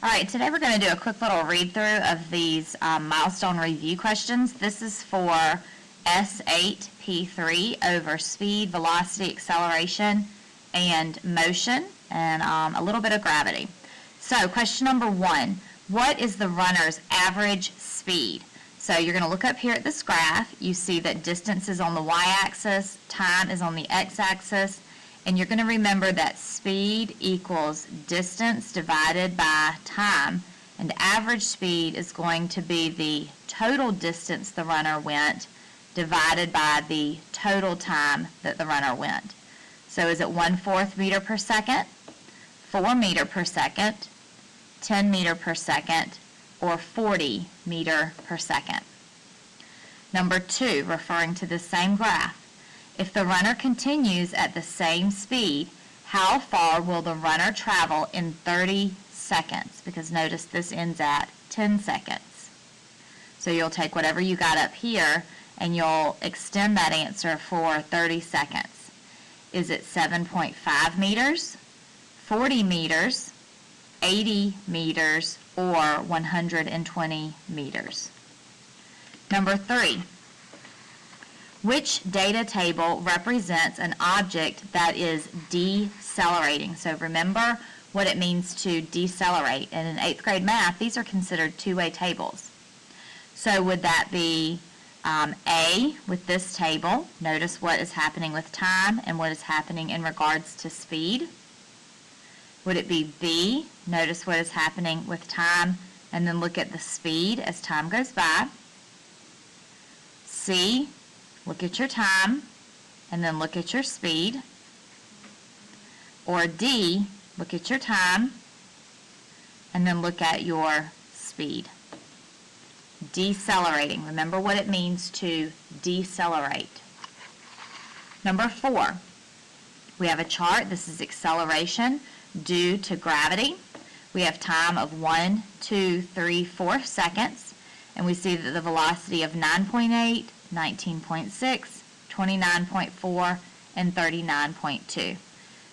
All right, today we're going to do a quick little read-through of these milestone review questions. This is for S8P3 over speed, velocity, acceleration, and motion, and a little bit of gravity. So question number 1, what is the runner's average speed? So you're going to look up here at this graph. You see that distance is on the y-axis, time is on the x-axis, and you're going to remember that speed equals distance divided by time, and average speed is going to be the total distance the runner went divided by the total time that the runner went. So is it 1/4 meter per second, 4 meter per second, 10 meter per second, or 40 meter per second? Number 2, referring to the same graph. If the runner continues at the same speed, how far will the runner travel in 30 seconds? Because notice this ends at 10 seconds. So you'll take whatever you got up here and you'll extend that answer for 30 seconds. Is it 7.5 meters, 40 meters, 80 meters, or 120 meters? Number 3. Which data table represents an object that is decelerating? So remember what it means to decelerate. And in 8th grade math, these are considered two-way tables. So would that be A with this table? Notice what is happening with time and what is happening in regards to speed. Would it be B? Notice what is happening with time and then look at the speed as time goes by. C, look at your time and then look at your speed. Or D, look at your time and then look at your speed. Decelerating. Remember what it means to decelerate. Number 4, we have a chart. This is acceleration due to gravity. We have time of 1, 2, 3, 4 seconds, and we see that the velocity of 9.8, 19.6, 29.4, and 39.2.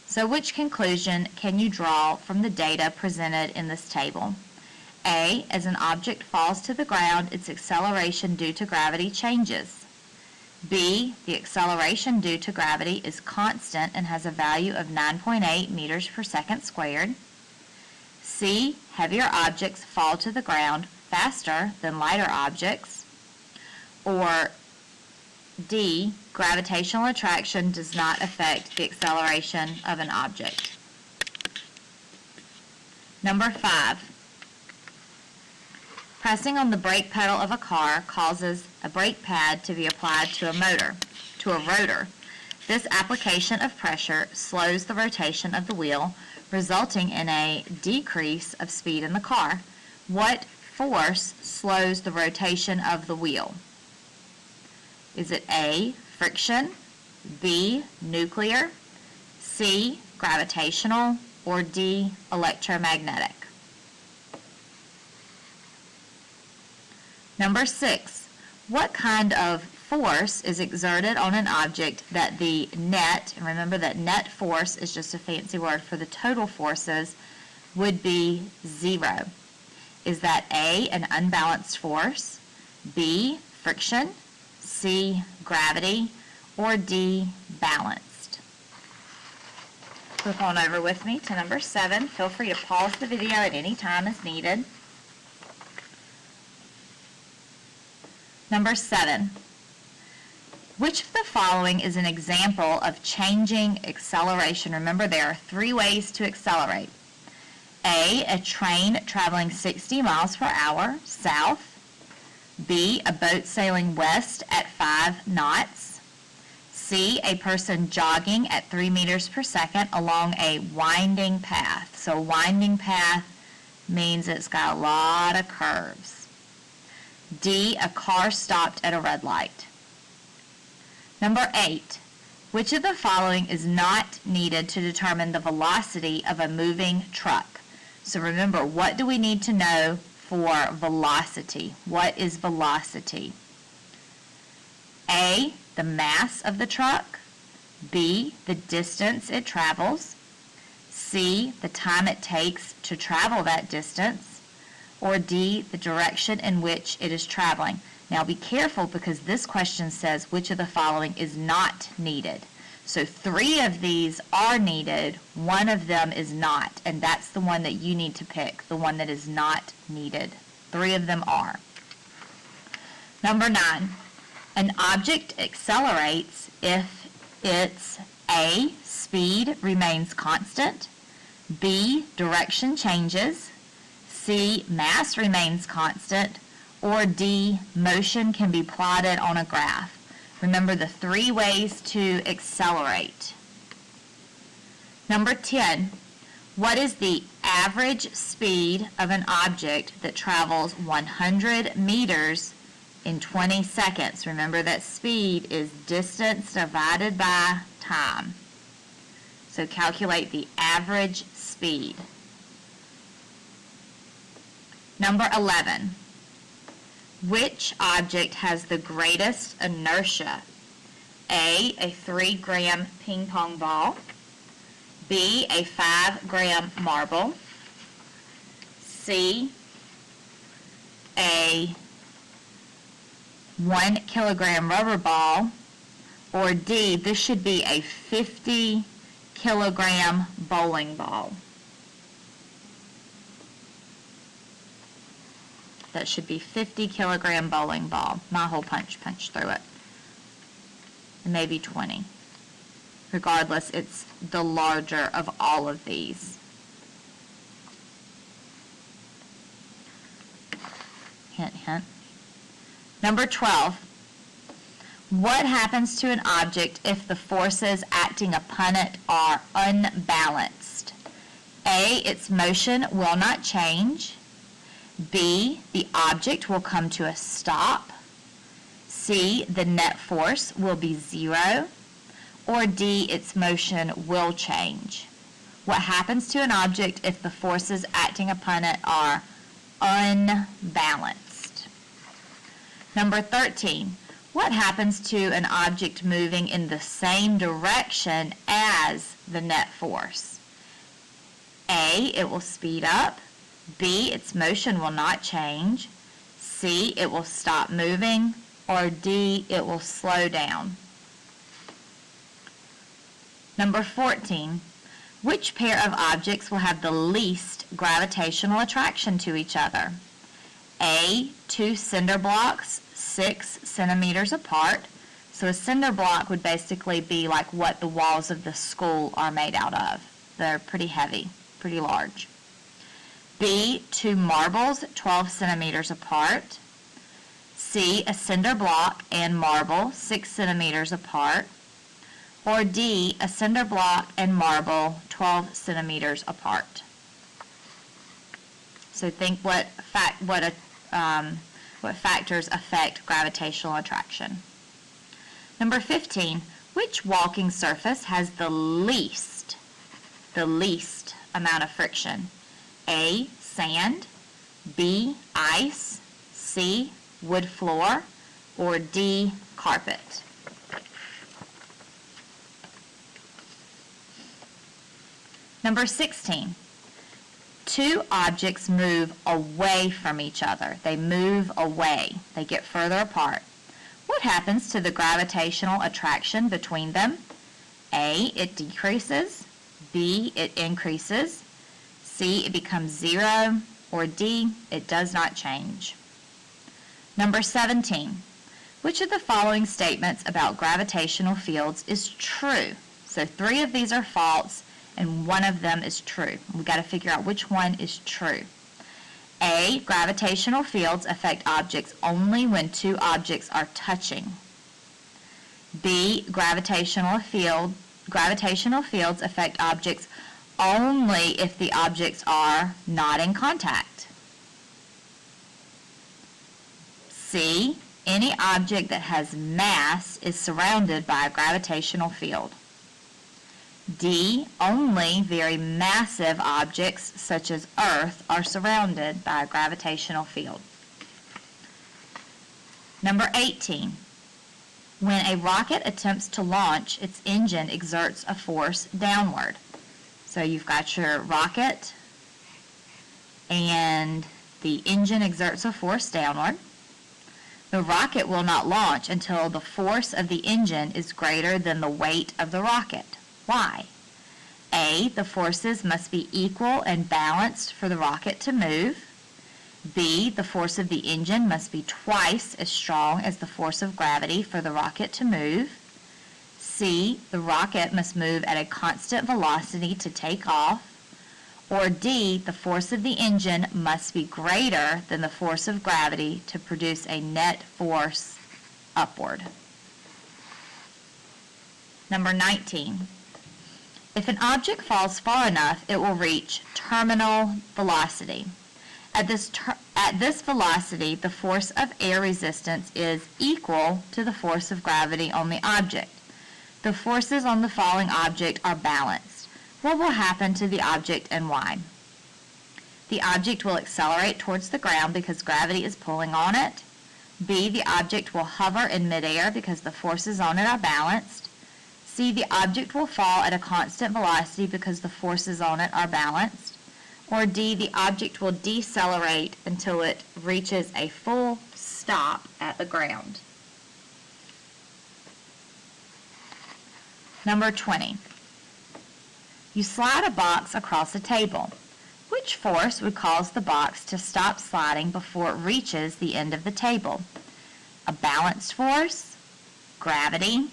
So which conclusion can you draw from the data presented in this table? A, as an object falls to the ground, its acceleration due to gravity changes. B, the acceleration due to gravity is constant and has a value of 9.8 meters per second squared. C, heavier objects fall to the ground faster than lighter objects. Or D, gravitational attraction does not affect the acceleration of an object. Number 5, pressing on the brake pedal of a car causes a brake pad to be applied to a rotor. This application of pressure slows the rotation of the wheel, resulting in a decrease of speed in the car. What force slows the rotation of the wheel? Is it A, friction, B, nuclear, C, gravitational, or D, electromagnetic? Number 6, what kind of force is exerted on an object that the net, and remember that net force is just a fancy word for the total forces, would be 0? Is that A, an unbalanced force, B, friction, C, gravity, or D, balanced? Flip on over with me to number 7. Feel free to pause the video at any time as needed. Number 7, which of the following is an example of changing acceleration? Remember, there are 3 ways to accelerate. A, a train traveling 60 miles per hour south. B, a boat sailing west at 5 knots. C, a person jogging at 3 meters per second along a winding path. So winding path means it's got a lot of curves. D, a car stopped at a red light. Number 8, which of the following is not needed to determine the velocity of a moving truck? So remember, what do we need to know for velocity? What is velocity? A, the mass of the truck. B, the distance it travels. C, the time it takes to travel that distance, or D, the direction in which it is traveling. Now be careful because this question says which of the following is not needed. So 3 of these are needed, 1 of them is not, and that's the one that you need to pick, the one that is not needed. 3 of them are. Number 9, an object accelerates if its A, speed remains constant, B, direction changes, C, mass remains constant, or D, motion can be plotted on a graph. Remember the 3 ways to accelerate. Number 10, what is the average speed of an object that travels 100 meters in 20 seconds? Remember that speed is distance divided by time. So calculate the average speed. Number 11. Which object has the greatest inertia? A 3-gram ping pong ball, B, a 5-gram marble, C, a 1-kilogram rubber ball, or D, this should be a 50-kilogram bowling ball. That should be 50-kilogram bowling ball. My hole punch through it. And maybe 20. Regardless, it's the larger of all of these. Hint, hint. Number 12. What happens to an object if the forces acting upon it are unbalanced? A, its motion will not change. B, the object will come to a stop. C, the net force will be 0. Or D, its motion will change. What happens to an object if the forces acting upon it are unbalanced? Number 13, what happens to an object moving in the same direction as the net force? A, it will speed up. B, its motion will not change. C, it will stop moving. Or D, it will slow down. Number 14, which pair of objects will have the least gravitational attraction to each other? A, 2 cinder blocks 6 centimeters apart. So a cinder block would basically be like what the walls of the school are made out of. They're pretty heavy, pretty large. B, 2 marbles 12 centimeters apart. C, a cinder block and marble 6 centimeters apart. Or D, a cinder block and marble 12 centimeters apart. So think what factors affect gravitational attraction. Number 15, which walking surface has the least amount of friction? A, sand, B, ice, C, wood floor, or D, carpet. Number 16, 2 objects move away from each other. They move away. They get further apart. What happens to the gravitational attraction between them? A, it decreases. B, it increases. C, it becomes 0. Or D, it does not change. Number 17, which of the following statements about gravitational fields is true? So 3 of these are false and 1 of them is true. We've got to figure out which one is true. A, gravitational fields affect objects only when 2 objects are touching. B, gravitational fields affect objects only if the objects are not in contact. C, any object that has mass is surrounded by a gravitational field. D, only very massive objects such as Earth are surrounded by a gravitational field. Number 18, when a rocket attempts to launch, its engine exerts a force downward. So you've got your rocket, and the engine exerts a force downward. The rocket will not launch until the force of the engine is greater than the weight of the rocket. Why? A, the forces must be equal and balanced for the rocket to move. B, the force of the engine must be twice as strong as the force of gravity for the rocket to move. C, the rocket must move at a constant velocity to take off. Or D, the force of the engine must be greater than the force of gravity to produce a net force upward. Number 19. If an object falls far enough, it will reach terminal velocity. At this velocity, the force of air resistance is equal to the force of gravity on the object. The forces on the falling object are balanced. What will happen to the object and why? The object will accelerate towards the ground because gravity is pulling on it. B, the object will hover in midair because the forces on it are balanced. C, the object will fall at a constant velocity because the forces on it are balanced. Or D, the object will decelerate until it reaches a full stop at the ground. Number 20. You slide a box across a table. Which force would cause the box to stop sliding before it reaches the end of the table? A balanced force, gravity,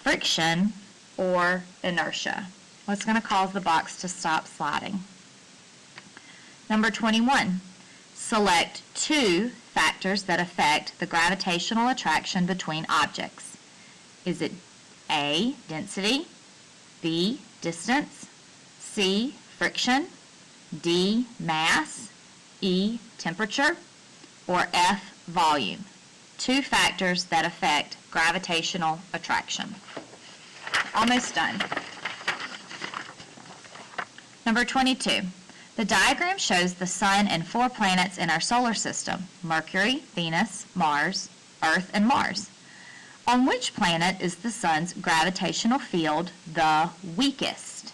friction, or inertia? What's going to cause the box to stop sliding? Number 21. Select two factors that affect the gravitational attraction between objects. Is it A, density, B, distance, C, friction, D, mass, E, temperature, or F, volume? Two factors that affect gravitational attraction. Almost done. Number 22. The diagram shows the Sun and 4 planets in our solar system: Mercury, Venus, Mars, Earth, and Mars. On which planet is the Sun's gravitational field the weakest?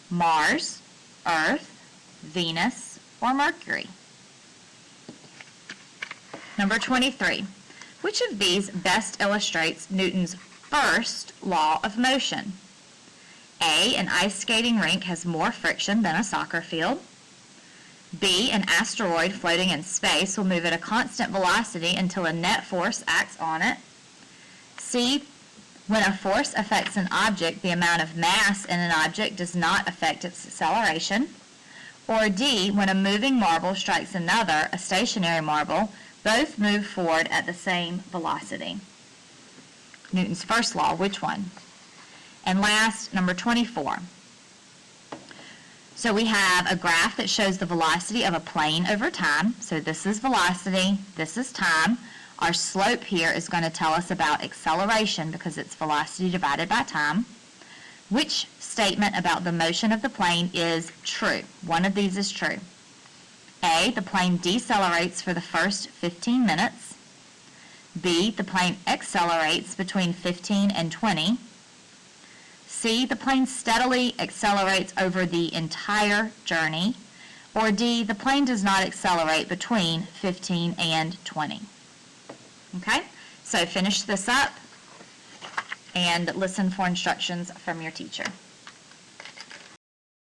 Mars, Earth, Venus, or Mercury? Number 23. Which of these best illustrates Newton's first law of motion? A, an ice skating rink has more friction than a soccer field. B, an asteroid floating in space will move at a constant velocity until a net force acts on it. C, when a force affects an object, the amount of mass in an object does not affect its acceleration. Or D, when a moving marble strikes another, a stationary marble, both move forward at the same velocity. Newton's first law, which one? And last, number 24. So we have a graph that shows the velocity of a plane over time. So this is velocity, this is time. Our slope here is going to tell us about acceleration because it's velocity divided by time. Which statement about the motion of the plane is true? One of these is true. A, the plane decelerates for the first 15 minutes. B, the plane accelerates between 15 and 20. C, the plane steadily accelerates over the entire journey. Or D, the plane does not accelerate between 15 and 20. Okay, so finish this up and listen for instructions from your teacher.